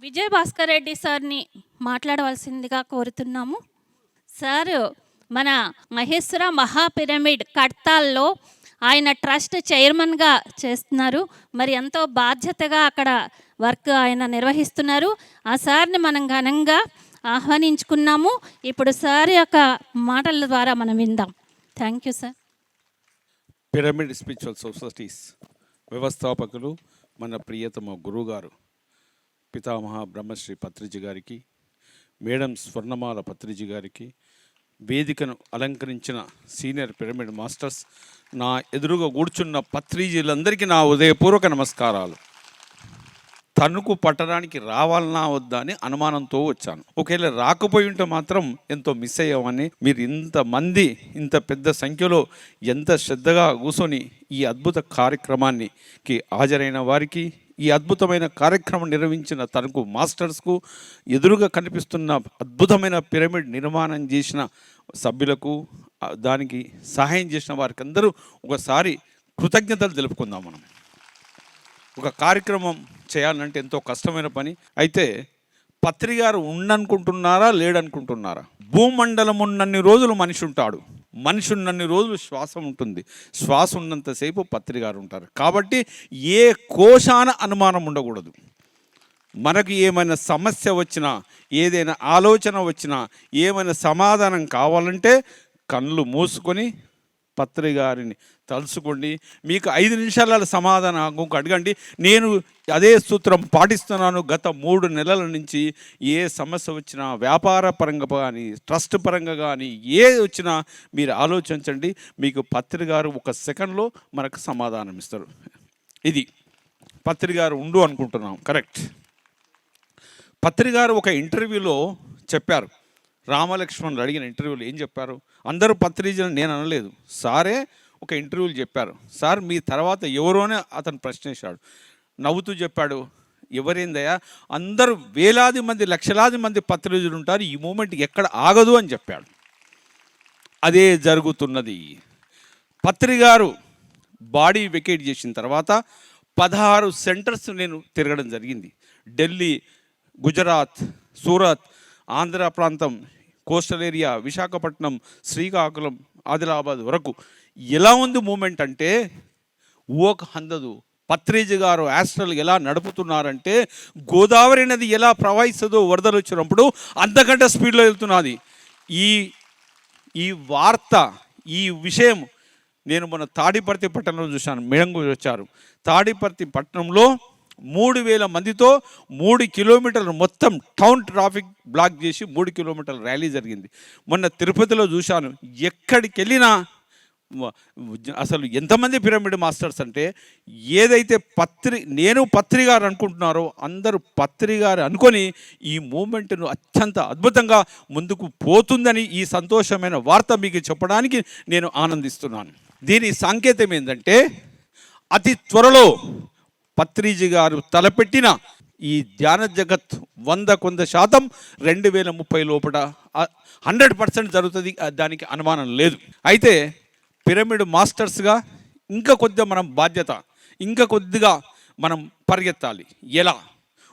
విజయ్ భాస్కర్ రెడ్డి సార్ని మాట్లాడవలసిందిగా కోరుతున్నాము. సార్ మన మహేశ్వర మహాపిరమిడ్ కడ్తాల్లో ఆయన ట్రస్ట్ చైర్మన్గా చేస్తున్నారు. మరి ఎంతో బాధ్యతగా అక్కడ వర్క్ ఆయన నిర్వహిస్తున్నారు. ఆ సార్ని మనం ఘనంగా ఆహ్వానించుకున్నాము. ఇప్పుడు సార్ యొక్క మాటల ద్వారా మనం విందాం. Thank you sir. Pyramid spiritual societies వ్యవస్థాపకులు మన ప్రియతమ గురువుగారు పితామహ బ్రహ్మశ్రీ పత్రిజీ గారికి, మేడం స్వర్ణమాల పత్రిజీ గారికి, వేదికను అలంకరించిన సీనియర్ పిరమిడ్ మాస్టర్స్, నా ఎదురుగా కూర్చున్న పత్రిజీలందరికీ నా ఉదయపూర్వక నమస్కారాలు. తణుకు పట్టడానికి రావాలన్నా వద్దా అని అనుమానంతో వచ్చాను. ఒకవేళ రాకపోయి ఉంటే మాత్రం ఎంతో మిస్ అయ్యామని. మీరు ఇంతమంది ఇంత పెద్ద సంఖ్యలో ఎంత శ్రద్ధగా కూర్చొని ఈ అద్భుత కార్యక్రమానికి హాజరైన వారికి, ఈ అద్భుతమైన కార్యక్రమం నిర్వహించిన తణుకు మాస్టర్స్కు, ఎదురుగా కనిపిస్తున్న అద్భుతమైన పిరమిడ్ నిర్మాణం చేసిన సభ్యులకు, దానికి సహాయం చేసిన వారికి అందరూ ఒకసారి కృతజ్ఞతలు తెలుపుకుందాం. మనం ఒక కార్యక్రమం చేయాలంటే ఎంతో కష్టమైన పని. అయితే పత్రిగారు ఉండనుకుంటున్నారా లేడనుకుంటున్నారా? భూమండలం ఉన్నన్ని రోజులు మనిషి ఉంటాడు, మనిషి ఉన్నన్ని రోజులు శ్వాస ఉంటుంది, శ్వాస ఉన్నంతసేపు పత్రిగారు ఉంటారు. కాబట్టి ఏ కోశాన అనుమానం ఉండకూడదు. మనకు ఏమైనా సమస్య వచ్చినా, ఏదైనా ఆలోచన వచ్చినా, ఏమైనా సమాధానం కావాలంటే కళ్ళు మూసుకొని పత్రిగారిని తలుసుకోండి. మీకు 5 నిమిషాల సమాధానం అడగండి. నేను అదే సూత్రం పాటిస్తున్నాను. గత 3 నెలల నుంచి ఏ సమస్య వచ్చినా, వ్యాపార పరంగా కానీ, ట్రస్ట్ పరంగా కానీ ఏది వచ్చినా మీరు ఆలోచించండి. మీకు పత్రిగారు 1 సెకండ్లో మనకు సమాధానం ఇస్తారు. ఇది పత్రిగారు ఉండు అనుకుంటున్నాం. కరెక్ట్. పత్రిగారు ఒక ఇంటర్వ్యూలో చెప్పారు, రామలక్ష్మణులు అడిగిన ఇంటర్వ్యూలో ఏం చెప్పారు? అందరూ పత్రిజీని నేను అనలేదు, సారే ఒక ఇంటర్వ్యూలు చెప్పారు. సార్ మీ తర్వాత ఎవరోనే అతను ప్రశ్నించాడు. నవ్వుతూ చెప్పాడు, ఎవరైందయ్యా, అందరూ వేలాది మంది లక్షలాది మంది పత్రిజీలు ఉంటారు, ఈ మూమెంట్ ఎక్కడ ఆగదు అని చెప్పాడు. అదే జరుగుతున్నది. పత్రిగారు బాడీ వెకేట్ చేసిన తర్వాత 16 సెంటర్స్ నేను తిరగడం జరిగింది. ఢిల్లీ, గుజరాత్, సూరత్, ఆంధ్ర ప్రాంతం, కోస్టల్ ఏరియా, విశాఖపట్నం, శ్రీకాకుళం, ఆదిలాబాద్ వరకు. ఎలా ఉంది మూమెంట్ అంటే ఊహకు అందదు. పత్రిజీ గారు యాస్ట్రల్ ఎలా నడుపుతున్నారంటే గోదావరి నది ఎలా ప్రవహిస్తుందో వరదలు వచ్చినప్పుడు అంతకంటే స్పీడ్లో వెళ్తున్నది. ఈ వార్త, ఈ విషయం నేను మన తాడిపర్తి పట్టణంలో చూశాను. మేడం వచ్చారు. తాడిపర్తి పట్టణంలో 3000 మందితో 3 కిలోమీటర్లు మొత్తం టౌన్ ట్రాఫిక్ బ్లాక్ చేసి 3 కిలోమీటర్ల ర్యాలీ జరిగింది. మొన్న తిరుపతిలో చూశాను. ఎక్కడికి వెళ్ళినా అసలు ఎంతమంది పిరమిడ్ మాస్టర్స్ అంటే, ఏదైతే నేను పత్రిగారు అనుకుంటున్నారో అందరూ పత్రిగారు అనుకొని ఈ మూమెంట్ను అత్యంత అద్భుతంగా ముందుకు పోతుందని ఈ సంతోషమైన వార్త మీకు చెప్పడానికి నేను ఆనందిస్తున్నాను. దీని సంకేతం ఏంటంటే, అతి త్వరలో పత్రిజీ గారు తలపెట్టిన ఈ ధ్యాన జగత్ 100% 2030 లోపల 100% జరుగుతుంది. దానికి అనుమానం లేదు. అయితే పిరమిడ్ మాస్టర్స్గా ఇంకా కొద్దిగా మనం బాధ్యత, ఇంకా కొద్దిగా మనం పరిగెత్తాలి. ఎలా?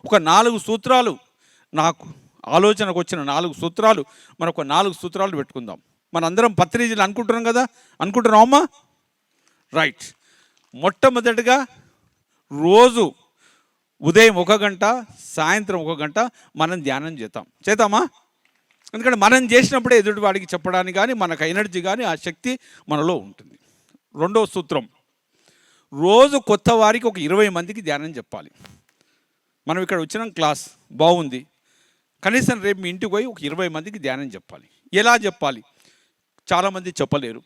ఒక 4 సూత్రాలు, నాకు ఆలోచనకు వచ్చిన 4 సూత్రాలు, మనం ఒక 4 సూత్రాలు పెట్టుకుందాం. మనందరం పత్రిజీలు అనుకుంటున్నాం కదా, అనుకుంటున్నామమ్మా? రైట్. మొట్టమొదటిగా రోజు ఉదయం 1 గంట, సాయంత్రం 1 గంట మనం ధ్యానం చేద్దామా? ఎందుకంటే మనం చేసినప్పుడే ఎదుటి వాడికి చెప్పడానికి కానీ, మనకు ఎనర్జీ కానీ, ఆ శక్తి మనలో ఉంటుంది. రెండవ సూత్రం, రోజు కొత్త వారికి ఒక 20 మందికి ధ్యానం చెప్పాలి. మనం ఇక్కడ వచ్చిన క్లాస్ బాగుంది, కనీసం రేపు మీ ఇంటికి పోయి ఒక 20 మందికి ధ్యానం చెప్పాలి. ఎలా చెప్పాలి? చాలామంది చెప్పలేరు.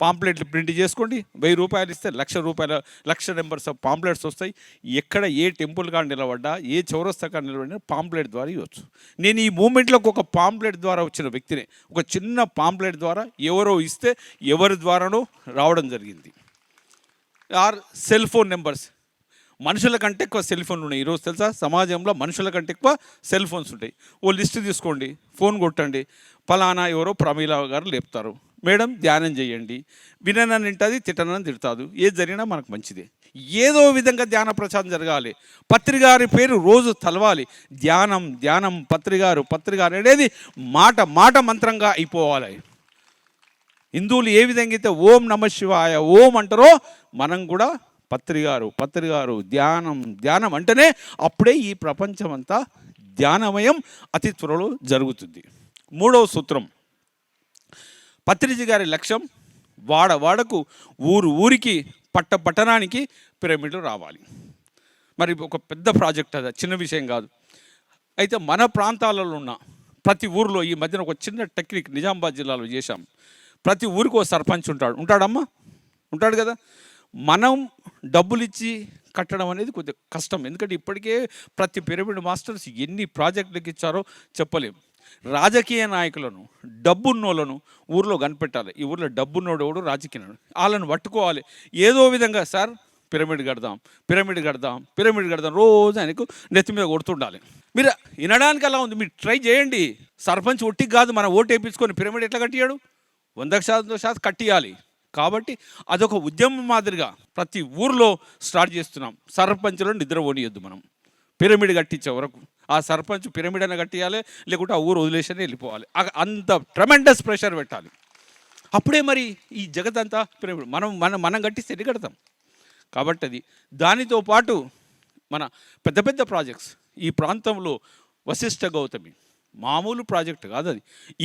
పాంప్లెట్లు ప్రింట్ చేసుకోండి, 1000 రూపాయలు ఇస్తే 1,00,000 నెంబర్స్ ఆఫ్ పాంప్లెట్స్ వస్తాయి. ఎక్కడ ఏ టెంపుల్ కాడ నిలబడ్డా, ఏ చౌరస్తా కాడ నిలబడినా పాంప్లెట్ ద్వారా ఇవ్వచ్చు. నేను ఈ మూమెంట్లోకి ఒక పాంప్లెట్ ద్వారా వచ్చిన వ్యక్తినే. ఒక చిన్న పాంప్లెట్ ద్వారా ఎవరో ఇస్తే ఎవరి ద్వారానో రావడం జరిగింది. సెల్ ఫోన్ నెంబర్స్, మనుషుల కంటే ఎక్కువ సెల్ ఫోన్లు ఉన్నాయి ఈరోజు, తెలుసా? సమాజంలో మనుషుల కంటే ఎక్కువ సెల్ ఫోన్స్ ఉంటాయి. ఓ లిస్ట్ తీసుకోండి, ఫోన్ కొట్టండి, ఫలానా ఎవరో ప్రమీల గారు లేపుతారు, మేడం ధ్యానం చేయండి, విననని వింటుంది, తిట్టనని తిడతాదు, ఏది జరిగినా మనకు మంచిదే. ఏదో విధంగా ధ్యాన ప్రచారం జరగాలి. పత్రిగారి పేరు రోజు తలవాలి. ధ్యానం ధ్యానం పత్రిగారు అనేది మాట మాట మంత్రంగా అయిపోవాలి. హిందువులు ఏ విధంగా అయితే ఓం నమ శివాయ ఓం అంటారో మనం కూడా పత్రిగారు ధ్యానం ధ్యానం అంటేనే అప్పుడే ఈ ప్రపంచం అంతా ధ్యానమయం అతి త్వరలో జరుగుతుంది. మూడవ సూత్రం, పత్రిజీ గారి లక్ష్యం వాడకు ఊరికి పట్టణానికి పిరమిడ్లు రావాలి. మరి ఒక పెద్ద ప్రాజెక్ట్, అది చిన్న విషయం కాదు. అయితే మన ప్రాంతాలలో ఉన్న ప్రతి ఊరిలో ఈ మధ్యన ఒక చిన్న టెక్నిక్ నిజామాబాద్ జిల్లాలో చేశాం. ప్రతి ఊరికి ఒక సర్పంచ్ ఉంటాడమ్మా, ఉంటాడు కదా. మనం డబ్బులు ఇచ్చి కట్టడం అనేది కొద్దిగా కష్టం. ఎందుకంటే ఇప్పటికే ప్రతి పిరమిడ్ మాస్టర్స్ ఎన్ని ప్రాజెక్టులకు ఇచ్చారో చెప్పలేం. రాజకీయ నాయకులను డబ్బున్నోళ్ళను ఊర్లో కనిపెట్టాలి. ఈ ఊర్లో డబ్బున్నోడు రాజకీయ వాళ్ళను పట్టుకోవాలి. ఏదో విధంగా సార్ పిరమిడ్ కడదాం రోజు ఆయనకు నెత్తి మీద కొడుతుండాలి. మీరు వినడానికి అలా ఉంది, మీరు ట్రై చేయండి. సర్పంచ్ ఒట్టికి కాదు, మన ఓటు వేయించుకొని పిరమిడ్ ఎట్లా కట్టియాడు? 100% కట్టియాలి. కాబట్టి అదొక ఉద్యమం మాదిరిగా ప్రతి ఊర్లో స్టార్ట్ చేస్తున్నాం. సర్పంచ్లో నిద్రపోనియొద్దు మనం పిరమిడ్ కట్టించే వరకు. ఆ సర్పంచ్ పిరమిడ్ అయినా కట్టియాలి, లేకుంటే ఆ ఊరు వదిలేసనే వెళ్ళిపోవాలి. అంత ట్రెమెండస్ ప్రెషర్ పెట్టాలి. అప్పుడే మరి ఈ జగతంతా పిరమిడ్ మనం కట్టిస్తే ఎన్ని కడతాం. కాబట్టి అది దానితో పాటు మన పెద్ద ప్రాజెక్ట్స్ ఈ ప్రాంతంలో వశిష్ఠ గౌతమి మామూలు ప్రాజెక్ట్ కాదు అది.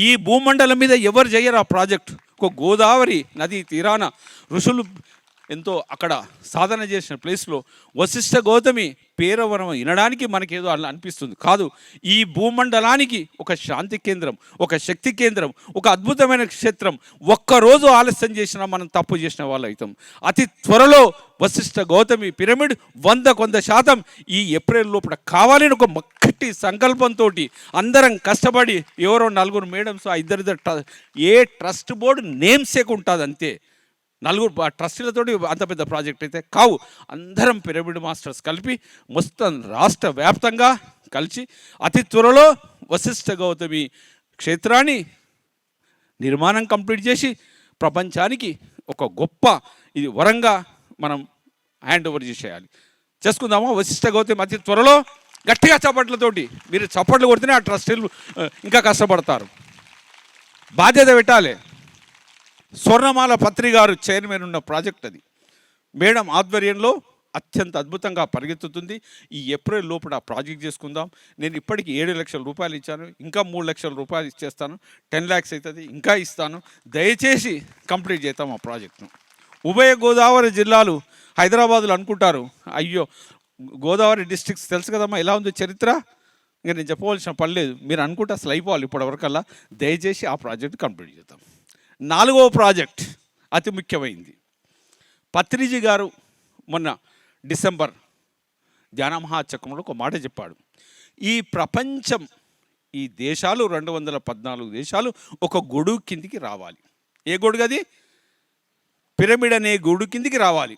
ఈ భూమండలం మీద ఎవరు చేయరు ఆ ప్రాజెక్ట్. ఒక గోదావరి నది తీరాన ఋషులు ఎంతో అక్కడ సాధన చేసిన ప్లేస్లో వశిష్ఠ గౌతమి పేరవరం వినడానికి మనకేదో అలా అనిపిస్తుంది కాదు. ఈ భూమండలానికి ఒక శాంతి కేంద్రం, ఒక శక్తి కేంద్రం, ఒక అద్భుతమైన క్షేత్రం. ఒక్కరోజు ఆలస్యం చేసినా మనం తప్పు చేసిన వాళ్ళు అవుతాం. అతి త్వరలో వశిష్ఠ గౌతమి పిరమిడ్ 100% ఈ ఏప్రిల్ లోపల కావాలని ఒక గట్టి సంకల్పంతో అందరం కష్టపడి ఎవరో 4 మేడమ్స్, 2 ఏ ట్రస్ట్ బోర్డు నేమ్ సేక్ ఉంటుంది అంతే. 4 ట్రస్టీలతోటి అంత పెద్ద ప్రాజెక్ట్ అయితే కావు. అందరం పిరమిడ్ మాస్టర్స్ కలిపి మొత్తం రాష్ట్ర వ్యాప్తంగా కలిసి అతి త్వరలో వశిష్ఠ గౌతమి క్షేత్రాన్ని నిర్మాణం కంప్లీట్ చేసి ప్రపంచానికి ఒక గొప్ప ఇది వరంగా మనం హ్యాండ్ ఓవర్ చేసేయాలి. చేసుకుందామా? వశిష్ఠ గౌతమి అతి త్వరలో గట్టిగా చప్పట్లతోటి, మీరు చప్పట్లు కొడితేనే ఆ ట్రస్టీలు ఇంకా కష్టపడతారు. బాధ్యత పెట్టాలి. స్వర్ణమాల పత్రిగారు చైర్మన్ ఉన్న ప్రాజెక్ట్ అది. మేడం ఆధ్వర్యంలో అత్యంత అద్భుతంగా పరిగెత్తుతుంది. ఈ ఏప్రిల్ లోపల ఆ ప్రాజెక్ట్ చేసుకుందాం. నేను ఇప్పటికీ 7 లక్షల రూపాయలు ఇచ్చాను, ఇంకా 3 లక్షల రూపాయలు ఇచ్చేస్తాను. 10 lakhs అవుతుంది, ఇంకా ఇస్తాను. దయచేసి కంప్లీట్ చేద్దాం ఆ ప్రాజెక్ట్ను. ఉభయ గోదావరి జిల్లాలు హైదరాబాదులో అనుకుంటారు, అయ్యో గోదావరి డిస్ట్రిక్ట్స్ తెలుసు కదమ్మా ఎలా ఉందో చరిత్ర, ఇంకా నేను చెప్పవలసిన పని లేదు. మీరు అనుకుంటే అసలు అయిపోవాలి ఇప్పటివరకల్లా. దయచేసి ఆ ప్రాజెక్ట్ కంప్లీట్ చేద్దాం. 4వ ప్రాజెక్ట్ అతి ముఖ్యమైంది. పత్రిజీ గారు మొన్న డిసెంబర్ ధ్యాన మహాచక్రంలో ఒక మాట చెప్పాడు. ఈ ప్రపంచం, ఈ దేశాలు 214 దేశాలు ఒక గొడుగు కిందికి రావాలి. ఏ గొడుగు అది? పిరమిడ్ అనే గొడుగు కిందికి రావాలి.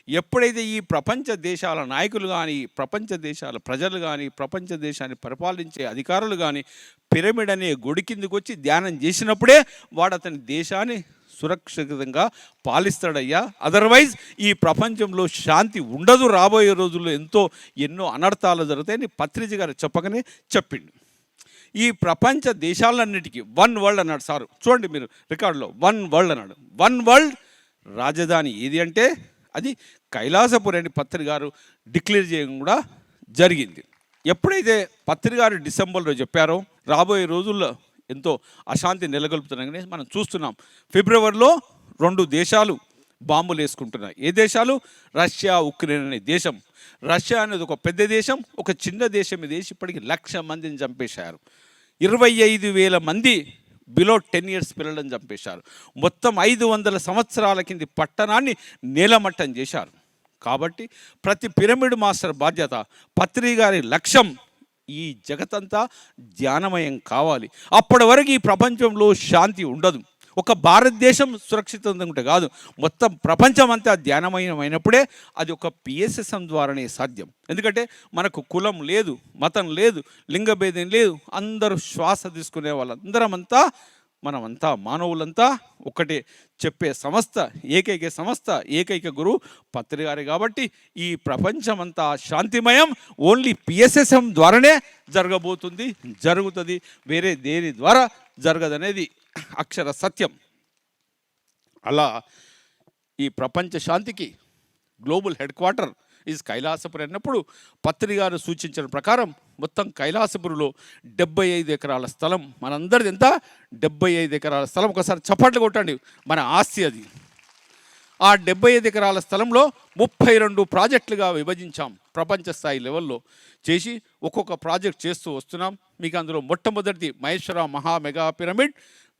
ఎప్పుడైతే ఈ ప్రపంచ దేశాల నాయకులు కానీ, ప్రపంచ దేశాల ప్రజలు కానీ, ప్రపంచ దేశాన్ని పరిపాలించే అధికారులు కానీ పిరమిడ్ అనే గుడి కిందకి వచ్చి ధ్యానం చేసినప్పుడే వాడు అతని దేశాన్ని సురక్షితంగా పాలిస్తాడయ్యా. అదర్వైజ్ ఈ ప్రపంచంలో శాంతి ఉండదు. రాబోయే రోజుల్లో ఎన్నో అనర్థాలు జరుగుతాయని పత్రిజీ గారు చెప్పకనే చెప్పిండు. ఈ ప్రపంచ దేశాలన్నిటికీ 1 వరల్డ్ అన్నాడు సారు. చూడండి మీరు రికార్డులో 1 వరల్డ్ అన్నాడు. 1 వరల్డ్ రాజధాని ఏది అంటే అది కైలాసపురి అని పత్రి గారు డిక్లేర్ చేయడం కూడా జరిగింది. ఎప్పుడైతే పత్రి గారు డిసెంబర్లో చెప్పారో రాబోయే రోజుల్లో ఎంతో అశాంతి నెలకొల్పుతున్నాయని మనం చూస్తున్నాం. ఫిబ్రవరిలో 2 దేశాలు బాంబులు వేసుకుంటున్నాయి. ఏ దేశాలు? రష్యా, ఉక్రెయిన్ అనే దేశం. రష్యా అనేది ఒక పెద్ద దేశం, ఒక చిన్న దేశం. ఈ దేశం ఇప్పటికి 1,00,000 మందిని చంపేశారు. 25,000 మంది బిలో 10 years పిల్లలను చంపేశారు. మొత్తం 500 సంవత్సరాల కింది పట్టణాన్ని నేలమట్టం చేశారు. కాబట్టి ప్రతి పిరమిడ్ మాస్టర్ బాధ్యత, పత్రి గారి లక్ష్యం ఈ జగతంతా ధ్యానమయం కావాలి. అప్పటి వరకు ఈ ప్రపంచంలో శాంతి ఉండదు. ఒక భారతదేశం సురక్షితంగా ఉంటే కాదు, మొత్తం ప్రపంచం అంతా ధ్యానమయమైనప్పుడే అది ఒక PSSM ద్వారానే సాధ్యం. ఎందుకంటే మనకు కులం లేదు, మతం లేదు, లింగభేదం లేదు. అందరూ శ్వాస తీసుకునే వాళ్ళందరం అంతా మనమంతా మానవులంతా ఒక్కటే చెప్పే సంస్థ, ఏకైక సంస్థ, ఏకైక గురువు పత్రి గారే. కాబట్టి ఈ ప్రపంచమంతా శాంతిమయం ఓన్లీ పిఎస్ఎస్ఎం ద్వారానే జరగబోతుంది, జరుగుతుంది, వేరే దేని ద్వారా జరగదనేది అక్షర సత్యం. అలా ఈ ప్రపంచ శాంతికి global head quarter is Kailasapuri అన్నప్పుడు పత్రి గారు సూచించిన ప్రకారం మొత్తం కైలాసపురిలో 75 ఎకరాల స్థలం, మనందరిది ఎంత 75 ఎకరాల స్థలం. ఒకసారి చప్పట్లు కొట్టండి, మన ఆస్తి అది. ఆ 75 ఎకరాల స్థలంలో 32 ప్రాజెక్టులుగా విభజించాం. ప్రపంచ స్థాయి లెవెల్లో చేసి ఒక్కొక్క ప్రాజెక్ట్ చేస్తూ వస్తున్నాం. మీకు అందులో మొట్టమొదటిది మహేశ్వర మహా మెగా పిరమిడ్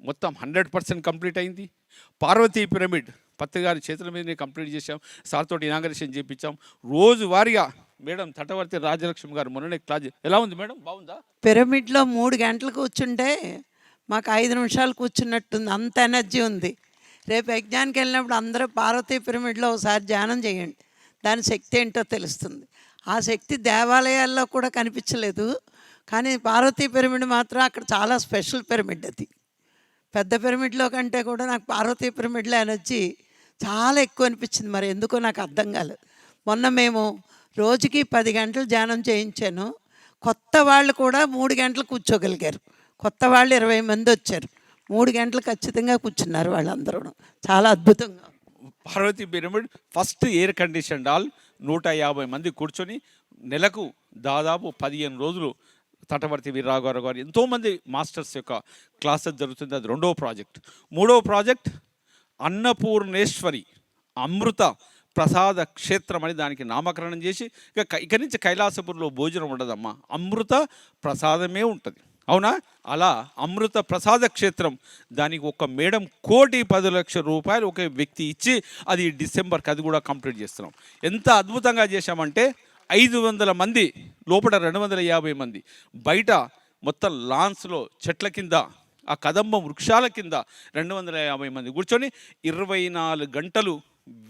మొత్తం 100% కంప్లీట్ అయింది. పార్వతీ పిరమిడ్ పత్రి గారి చేతుల మీదనే కంప్లీట్ చేశాం. సార్తో ఇనాగరేషన్ చేయించాం. రోజువారీగా మేడం తటవర్తి రాజలక్ష్మి గారు మొన్ననే క్లాస్ ఎలా ఉంది మేడం, బాగుందా? పిరమిడ్లో 3 గంటలు కూర్చుంటే మాకు 5 నిమిషాలు కూర్చున్నట్టుంది, అంత ఎనర్జీ ఉంది. రేపు యజ్ఞానికి వెళ్ళినప్పుడు అందరూ పార్వతీ పిరమిడ్లో ఒకసారి ధ్యానం చేయండి, దాని శక్తి ఏంటో తెలుస్తుంది. ఆ శక్తి దేవాలయాల్లో కూడా కనిపించలేదు, కానీ పార్వతీ పిరమిడ్ మాత్రం అక్కడ చాలా స్పెషల్ పిరమిడ్. అది పెద్ద పిరమిడ్లో కంటే కూడా నాకు పార్వతీ పిరమిడ్లో ఎనర్జీ చాలా ఎక్కువ అనిపించింది. మరి ఎందుకో నాకు అర్థం కాలేదు. మొన్న మేము రోజుకి 10 గంటలు ధ్యానం చేయించాను. కొత్త వాళ్ళు కూడా 3 గంటలు కూర్చోగలిగారు. కొత్త వాళ్ళు 20 మంది వచ్చారు. 3 గంటలు ఖచ్చితంగా కూర్చున్నారు వాళ్ళందరూ. చాలా అద్భుతంగా. Parvati pyramid first air condition hall, 150 మంది కూర్చొని నెలకు దాదాపు 15 రోజులు తటవర్తి వీర్రాఘవరావు గారు ఎంతోమంది మాస్టర్స్ యొక్క క్లాసెస్ జరుగుతుంది. అది 2వ ప్రాజెక్ట్. 3వ ప్రాజెక్ట్ అన్నపూర్ణేశ్వరి అమృత ప్రసాద క్షేత్రం అని దానికి నామకరణం చేసి ఇక నుంచి కైలాసపురిలో భోజనం ఉండదమ్మా, అమృత ప్రసాదమే ఉంటుంది. అవునా? అలా అమృత ప్రసాద క్షేత్రం దానికి ఒక మేడం 1,10,00,000 రూపాయలు ఒక వ్యక్తి ఇచ్చి అది డిసెంబర్కి అది కూడా కంప్లీట్ చేస్తున్నాం. ఎంత అద్భుతంగా చేశామంటే 500 మంది లోపల 250 మంది బయట మొత్తం లాన్స్లో చెట్ల కింద ఆ కదంబ వృక్షాల కింద 250 మంది కూర్చొని 24 గంటలు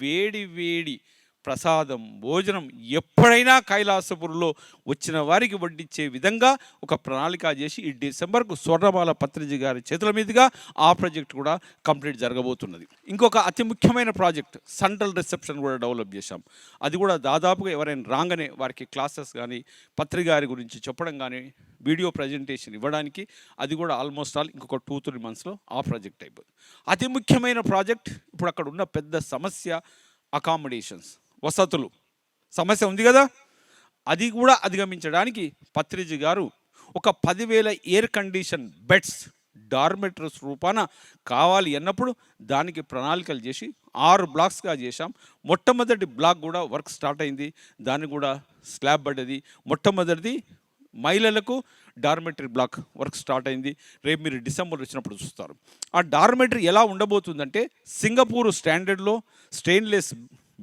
వేడి వేడి ప్రసాదం భోజనం ఎప్పుడైనా కైలాసపురిలో వచ్చిన వారికి వడ్డించే విధంగా ఒక ప్రణాళిక చేసి ఈ డిసెంబర్కు స్వర్ణమాల పత్రిజీ గారి చేతుల మీదుగా ఆ ప్రాజెక్ట్ కూడా కంప్లీట్ జరగబోతున్నది. ఇంకొక అతి ముఖ్యమైన ప్రాజెక్ట్ సెంట్రల్ రిసెప్షన్ కూడా డెవలప్ చేశాం. అది కూడా దాదాపుగా ఎవరైనా రాగానే వారికి క్లాసెస్ కానీ పత్రి గారి గురించి చెప్పడం కానీ వీడియో ప్రజెంటేషన్ ఇవ్వడానికి అది కూడా ఆల్మోస్ట్ ఆల్ ఇంకొక 2-3 మంత్స్లో ఆ ప్రాజెక్ట్ అయిపోతుంది. అతి ముఖ్యమైన ప్రాజెక్ట్ ఇప్పుడు అక్కడ ఉన్న పెద్ద సమస్య అకామిడేషన్స్, వసతులు సమస్య ఉంది కదా, అది కూడా అధిగమించడానికి పత్రిజీ గారు ఒక 10,000 ఎయిర్ కండిషన్ బెడ్స్ డార్మెటరీస్ రూపాన కావాలి అన్నప్పుడు దానికి ప్రణాళికలు చేసి 6 బ్లాక్స్గా చేశాం. మొట్టమొదటి బ్లాక్ కూడా వర్క్ స్టార్ట్ అయింది, దాన్ని కూడా స్లాబ్ పడ్డది. మొట్టమొదటిది మహిళలకు డార్మెటరీ బ్లాక్ వర్క్ స్టార్ట్ అయింది. రేపు మీరు డిసెంబర్ వచ్చినప్పుడు చూస్తారు. ఆ డార్మెటరీ ఎలా ఉండబోతుందంటే సింగపూర్ స్టాండర్డ్లో స్టెయిన్లెస్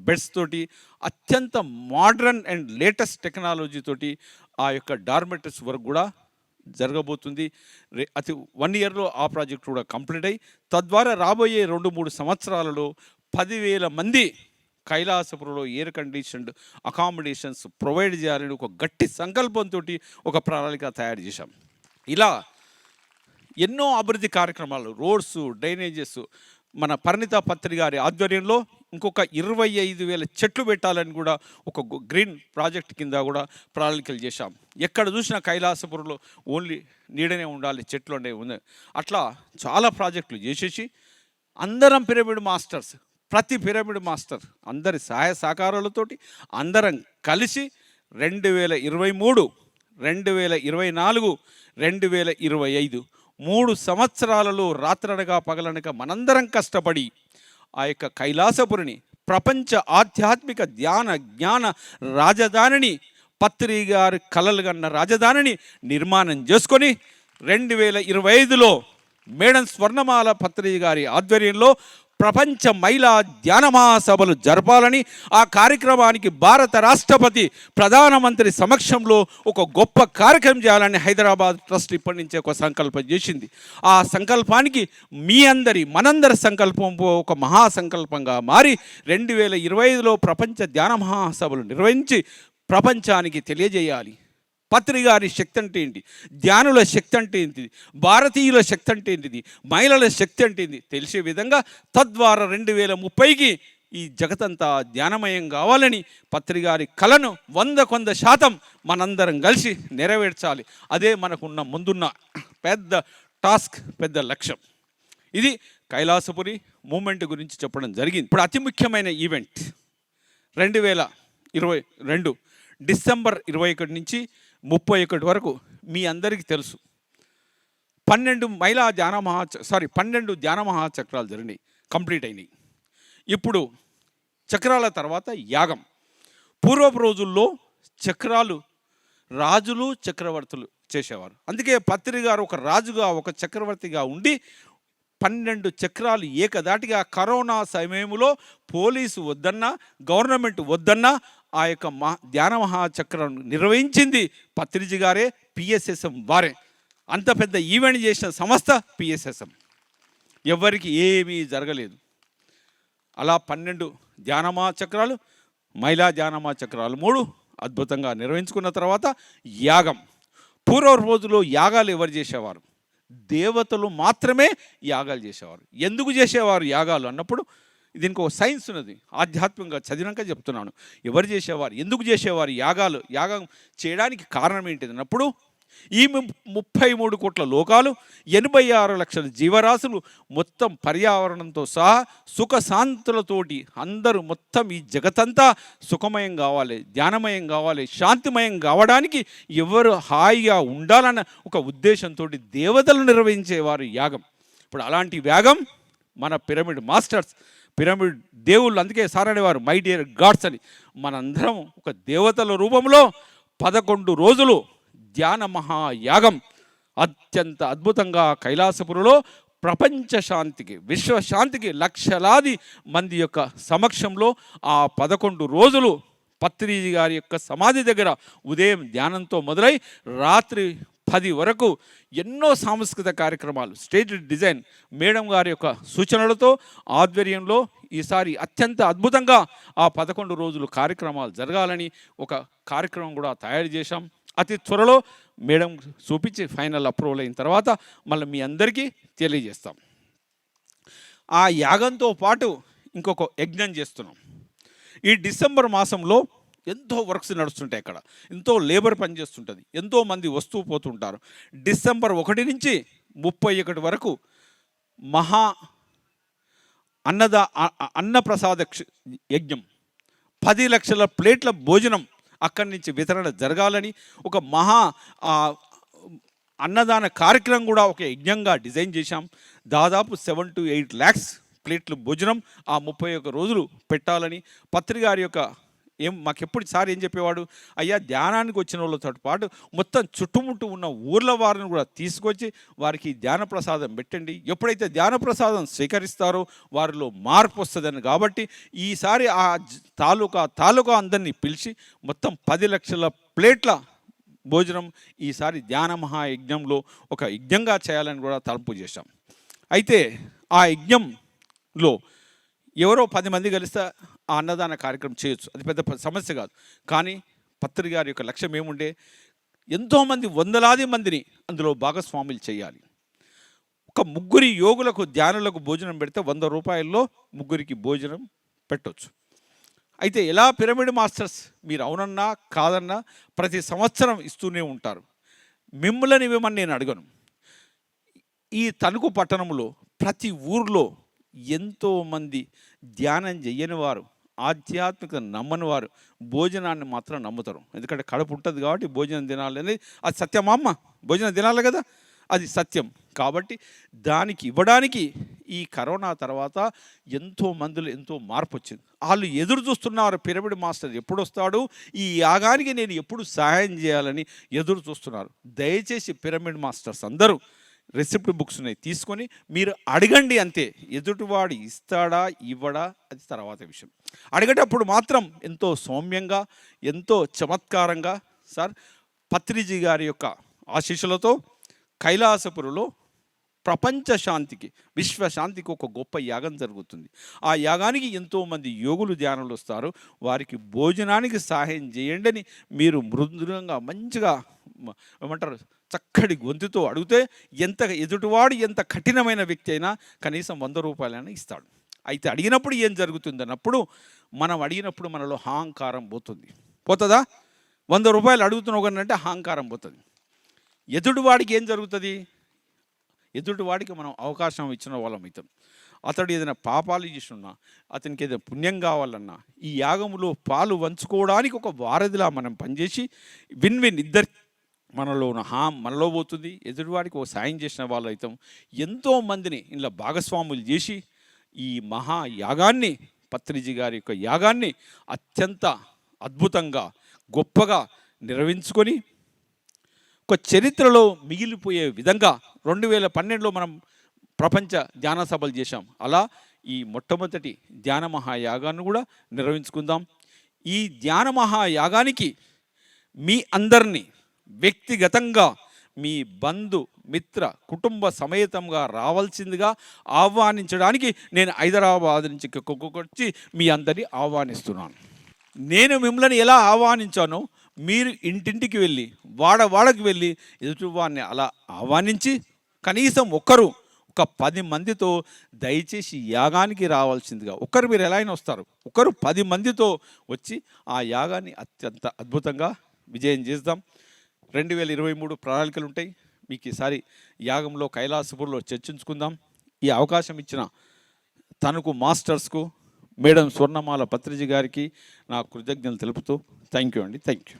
బెడ్స్ తోటి అత్యంత మోడ్రన్ అండ్ లేటెస్ట్ టెక్నాలజీ తోటి ఆ యొక్క డార్మెటరీస్ వర్క్ కూడా జరగబోతుంది. అతి 1 ఇయర్లో ఆ ప్రాజెక్ట్ కూడా కంప్లీట్ అయ్యి తద్వారా రాబోయే 2-3 సంవత్సరాలలో 10,000 మంది కైలాసపురంలో ఎయిర్ కండిషన్డ్ అకామిడేషన్స్ ప్రొవైడ్ చేయాలని ఒక గట్టి సంకల్పంతో ఒక ప్రణాళిక తయారు చేశాం. ఇలా ఎన్నో అభివృద్ధి కార్యక్రమాలు, రోడ్స్, డ్రైనేజెస్, మన పరిణిత పత్రి గారి ఆధ్వర్యంలో ఇంకొక 25,000 చెట్లు పెట్టాలని కూడా ఒక గ్రీన్ ప్రాజెక్ట్ కింద కూడా ప్రణాళికలు చేశాం. ఎక్కడ చూసినా కైలాసపురంలో ఓన్లీ నీడనే ఉండాలి, చెట్లు అనేవి ఉన్నాయి. అట్లా చాలా ప్రాజెక్టులు చేసేసి అందరం పిరమిడ్ మాస్టర్స్, ప్రతి పిరమిడ్ మాస్టర్ అందరి సహాయ సహకారాలతోటి అందరం కలిసి 2023, 2024, 2025 3 సంవత్సరాలలో రాత్రనగా పగలనక మనందరం కష్టపడి ఆ యొక్క కైలాసపురిని ప్రపంచ ఆధ్యాత్మిక ధ్యాన జ్ఞాన రాజధానిని పత్రి గారి కలలు కన్న రాజధానిని నిర్మాణం చేసుకొని 2025లో మేడం స్వర్ణమాల పత్రి గారి ఆధ్వర్యంలో ప్రపంచ మహిళా ధ్యాన మహాసభలు జరపాలని ఆ కార్యక్రమానికి భారత రాష్ట్రపతి ప్రధానమంత్రి సమక్షంలో ఒక గొప్ప కార్యక్రమం చేయాలని హైదరాబాద్ ట్రస్ట్ ఇప్పటి నుంచే ఒక సంకల్పం చేసింది. ఆ సంకల్పానికి మనందరి సంకల్పం ఒక మహాసంకల్పంగా మారి 2025లో ప్రపంచ ధ్యాన మహాసభలు నిర్వహించి ప్రపంచానికి తెలియజేయాలి. పత్రి గారి శక్తి అంటే ఏంటి, ధ్యానుల శక్తి అంటే ఏంటిది, భారతీయుల శక్తి అంటే ఏంటిది, మహిళల శక్తి అంటే ఏంటి తెలిసే విధంగా తద్వారా 2030కి ఈ జగతంతా ధ్యానమయం కావాలని పత్రి గారి కళను 100% మనందరం కలిసి నెరవేర్చాలి. అదే మనకున్న ముందున్న పెద్ద టాస్క్, పెద్ద లక్ష్యం. ఇది కైలాసపురి మూమెంట్ గురించి చెప్పడం జరిగింది. ఇప్పుడు అతి ముఖ్యమైన ఈవెంట్ 2022 డిసెంబర్ 21 నుంచి 31 వరకు మీ అందరికీ తెలుసు 12 ధ్యాన మహాచక్రాలు జరిగినాయి, కంప్లీట్ అయినాయి. ఇప్పుడు చక్రాల తర్వాత యాగం. పూర్వపు రోజుల్లో చక్రాలు రాజులు చక్రవర్తులు చేసేవారు. అందుకే పత్రి గారు ఒక రాజుగా ఒక చక్రవర్తిగా ఉండి 12 చక్రాలు ఏకదాటిగా కరోనా సమయంలో పోలీసు వద్దన్నా గవర్నమెంట్ వద్దన్నా ఆ యొక్క ధ్యాన మహాచక్రం నిర్వహించింది పత్రిజీ గారే, పిఎస్ఎస్ఎం వారే. అంత పెద్ద ఈవెంట్ చేసిన సంస్థ పిఎస్ఎస్ఎం. ఎవరికి ఏమీ జరగలేదు. అలా 12 ధ్యానమా చక్రాలు, మహిళా ధ్యానమా చక్రాలు 3 అద్భుతంగా నిర్వహించుకున్న తర్వాత యాగం. పూర్వ రోజుల్లో యాగాలు ఎవరు చేసేవారు? దేవతలు మాత్రమే యాగాలు చేసేవారు. ఎందుకు చేసేవారు యాగాలు అన్నప్పుడు దీనికి ఒక సైన్స్ ఉన్నది, ఆధ్యాత్మికంగా చదివినాక చెప్తున్నాను. ఎవరు చేసేవారు, ఎందుకు చేసేవారు యాగం చేయడానికి కారణం ఏంటిది అన్నప్పుడు ఈ 33 కోట్ల లోకాలు, 86 లక్షల జీవరాశులు, మొత్తం పర్యావరణంతో సహా సుఖశాంతులతోటి అందరూ మొత్తం ఈ జగతంతా సుఖమయం కావాలి, ధ్యానమయం కావాలి, శాంతిమయం కావడానికి ఎవరు హాయిగా ఉండాలన్న ఒక ఉద్దేశంతో దేవతలు నిర్వహించేవారు యాగం. ఇప్పుడు అలాంటి యాగం మన పిరమిడ్ మాస్టర్స్, పిరమిడ్ దేవుళ్ళు, అందుకే సారనేవారు మై డియర్ గాడ్స్ అని. మనందరం ఒక దేవతల రూపంలో 11 రోజులు ధ్యాన మహాయాగం అత్యంత అద్భుతంగా కైలాసపురిలో ప్రపంచ శాంతికి, విశ్వశాంతికి లక్షలాది మంది యొక్క సమక్షంలో ఆ 11 రోజులు పత్రిజీ గారి యొక్క సమాధి దగ్గర ఉదయం ధ్యానంతో మొదలై రాత్రి 10 వరకు ఎన్నో సాంస్కృతిక కార్యక్రమాలు, స్టేజ్ డిజైన్ మేడం గారి యొక్క సూచనలతో ఆధ్వర్యంలో ఈసారి అత్యంత అద్భుతంగా ఆ 11 రోజులు కార్యక్రమాలు జరగాలని ఒక కార్యక్రమం కూడా తయారు చేశాం. అతి త్వరలో మేడం చూపించి ఫైనల్ అప్రూవల్ అయిన తర్వాత మళ్ళీ మీ అందరికీ తెలియజేస్తాం. ఆ యాగంతో పాటు ఇంకొక యజ్ఞం చేస్తున్నాం. ఈ డిసెంబర్ మాసంలో ఎంతో వర్క్స్ నడుస్తుంటాయి, అక్కడ ఎంతో లేబర్ పనిచేస్తుంటుంది, ఎంతోమంది వస్తూ పోతుంటారు. డిసెంబర్ 1 నుంచి 31 వరకు మహా అన్నప్రసాద యజ్ఞం, 10 లక్షల ప్లేట్ల భోజనం అక్కడి నుంచి వితరణ జరగాలని ఒక అన్నదాన కార్యక్రమం కూడా ఒక యజ్ఞంగా డిజైన్ చేశాం. దాదాపు 7 to 8 lakhs ప్లేట్లు భోజనం ఆ 31 రోజులు పెట్టాలని పత్రి గారి యొక్క మాకెప్పుడు సార్ ఏం చెప్పేవాడు, అయ్యా ధ్యానానికి వచ్చిన వాళ్ళతో పాటు మొత్తం చుట్టుముట్టు ఉన్న ఊర్ల వారిని కూడా తీసుకొచ్చి వారికి ధ్యాన ప్రసాదం పెట్టండి. ఎప్పుడైతే ధ్యాన ప్రసాదం స్వీకరిస్తారో వారిలో మార్పు వస్తుందని. కాబట్టి ఈసారి ఆ తాలూకా అందరినీ పిలిచి మొత్తం 10 లక్షల ప్లేట్ల భోజనం ఈసారి ధ్యాన మహాయజ్ఞంలో ఒక యజ్ఞంగా చేయాలని కూడా తలుపు చేశాం. అయితే ఆ యజ్ఞంలో ఎవరో 10 మంది కలిస్తే ఆ అన్నదాన కార్యక్రమం చేయొచ్చు, అది పెద్ద సమస్య కాదు. కానీ పత్రి గారి యొక్క లక్ష్యం ఏముండే, ఎంతోమంది వందలాది మందిని అందులో భాగస్వాములు చేయాలి. ఒక 3 యోగులకు ధ్యానులకు భోజనం పెడితే 100 రూపాయల్లో 3కి భోజనం పెట్టవచ్చు. అయితే ఎలా పిరమిడ్ మాస్టర్స్ మీరు అవునన్నా కాదన్నా ప్రతి సంవత్సరం ఇస్తూనే ఉంటారు. మిమ్మల్ని ఇవ్వమని నేను అడగను. ఈ తణుకు పట్టణంలో ప్రతి ఊర్లో ఎంతోమంది ధ్యానం చెయ్యని వారు, ఆధ్యాత్మికత నమ్మని వారు భోజనాన్ని మాత్రం నమ్ముతారు. ఎందుకంటే కడుపు ఉంటుంది కాబట్టి భోజనం తినాలని, అది సత్యమా అమ్మ? భోజనం తినాలి కదా, అది సత్యం. కాబట్టి దానికి ఇవ్వడానికి ఈ కరోనా తర్వాత ఎంతో మందిలో ఎంతో మార్పు వచ్చింది. వాళ్ళు ఎదురు చూస్తున్నారు, పిరమిడ్ మాస్టర్ ఎప్పుడు వస్తాడు, ఈ యాగానికి నేను ఎప్పుడు సహాయం చేయాలని ఎదురు చూస్తున్నారు. దయచేసి పిరమిడ్ మాస్టర్స్ అందరూ రెసిప్ట్ బుక్స్ ఉన్నాయి, తీసుకొని మీరు అడగండి అంతే. ఎదుటివాడు ఇస్తాడా ఇవ్వడా అది తర్వాత విషయం. అడిగేటప్పుడు మాత్రం ఎంతో సౌమ్యంగా, ఎంతో చమత్కారంగా సార్ పత్రిజీ గారి యొక్క ఆశీస్సులతో కైలాసపురిలో ప్రపంచ శాంతికి, విశ్వశాంతికి ఒక గొప్ప యాగం జరుగుతుంది. ఆ యాగానికి ఎంతోమంది యోగులు ధ్యానులు వస్తారు. వారికి భోజనానికి సహాయం చేయండి అని మీరు మృదులంగా మంచిగా ఏమంటారు చక్కటి గొంతుతో అడిగితే ఎదుటివాడు ఎంత కఠినమైన వ్యక్తి అయినా కనీసం 100 రూపాయలైనా ఇస్తాడు. అయితే అడిగినప్పుడు ఏం జరుగుతుంది అన్నప్పుడు, మనం అడిగినప్పుడు మనలో అహంకారం పోతుంది. పోతుందా? 100 రూపాయలు అడుగుతున్నావు అంటే అహంకారం పోతుంది. ఎదుటివాడికి ఏం జరుగుతుంది? ఎదుటివాడికి మనం అవకాశం ఇచ్చిన వాళ్ళం అవుతాం. అతడు ఏదైనా పాపాలు చేస్తున్నా, అతనికి ఏదైనా పుణ్యం కావాలన్నా, ఈ యాగములో పాలు పంచుకోవడానికి ఒక వారధిలా మనం పనిచేసి విన్ విన్ ఇద్దరు మనలో ఉన్న మనలో పోతుంది, ఎదుటివాడికి ఒక సాయం చేసిన వాళ్ళు అవుతాం. ఎంతోమందిని ఇలా భాగస్వాములు చేసి ఈ మహాయాగాన్ని, పత్రిజీ గారి యొక్క యాగాన్ని అత్యంత అద్భుతంగా గొప్పగా నిర్వహించుకొని ఒక చరిత్రలో మిగిలిపోయే విధంగా 2012లో మనం ప్రపంచ ధ్యాన సభలు చేశాం. అలా ఈ మొట్టమొదటి ధ్యాన మహాయాగాన్ని కూడా నిర్వహించుకుందాం. ఈ ధ్యాన మహాయాగానికి మీ అందరినీ వ్యక్తిగతంగా మీ బంధు మిత్ర కుటుంబ సమేతంగా రావాల్సిందిగా ఆహ్వానించడానికి నేను హైదరాబాద్ నుంచి వచ్చి మీ అందరినీ ఆహ్వానిస్తున్నాను. నేను మిమ్మల్ని ఎలా ఆహ్వానించానో మీరు ఇంటింటికి వెళ్ళి వాడకి వెళ్ళి ఎదుటివాడిని అలా ఆహ్వానించి కనీసం ఒక 10 మందితో దయచేసి యాగానికి రావాల్సిందిగా, మీరు ఎలా అయినా వస్తారు, 10 మందితో వచ్చి ఆ యాగాన్ని అత్యంత అద్భుతంగా విజయం చేద్దాం. 2023 ప్రణాళికలు ఉంటాయి. మీకు ఈసారి యాగంలో కైలాసపూర్లో చర్చించుకుందాం. ఈ అవకాశం ఇచ్చిన తణుకు మాస్టర్స్కు, మేడం స్వర్ణమాల పత్రిజీ గారికి నా కృతజ్ఞతలు తెలుపుతూ థ్యాంక్ యూ అండి. Thank you.